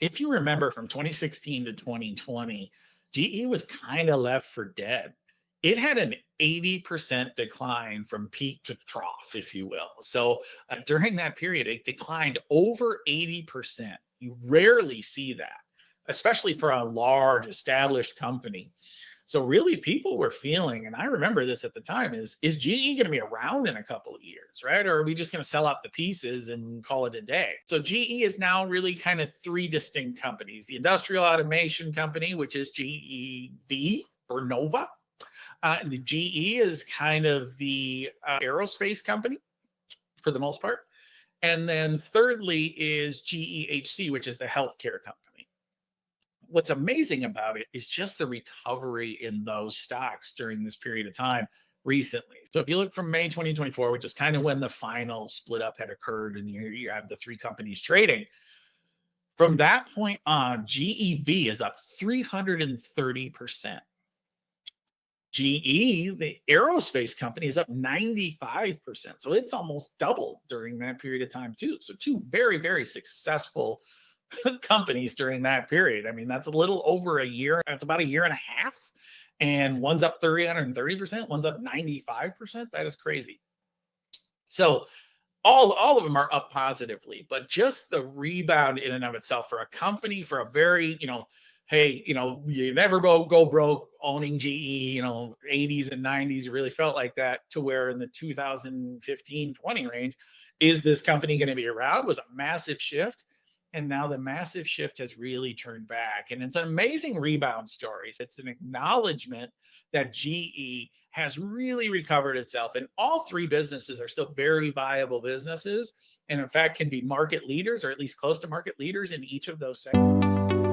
if you remember from 2016 to 2020, GE was kind of left for dead. It had an 80% decline from peak to trough, if you will. So during that period, it declined over 80%. You rarely see that, especially for a large established company. So really people were feeling, and I remember this at the time, is GE going to be around in a couple of years, right? Or are we just going to sell out the pieces and call it a day? So GE is now really kind of three distinct companies. The industrial automation company, which is GEV, Vernova. The GE is kind of the aerospace company for the most part. And then thirdly is GEHC, which is the healthcare company. What's amazing about it is just the recovery in those stocks during this period of time recently. So if you look from May 2024, which is kind of when the final split up had occurred and you have the three companies trading, from that point on, GEV is up 330%. GE, the aerospace company, is up 95%. So it's almost doubled during that period of time, too. So, two very, very successful companies during that period. I mean, that's a little over a year. That's about a year and a half. And one's up 330%, one's up 95%. That is crazy. So all of them are up positively, but just the rebound in and of itself for a company, for a very, hey, you never go broke owning GE, 80s and 90s, you really felt like that, to where in the 2015-20 range, is this company going to be around, was a massive shift. And now the massive shift has really turned back. And it's an amazing rebound story. It's an acknowledgement that GE has really recovered itself. And all three businesses are still very viable businesses. And in fact, can be market leaders, or at least close to market leaders, in each of those segments.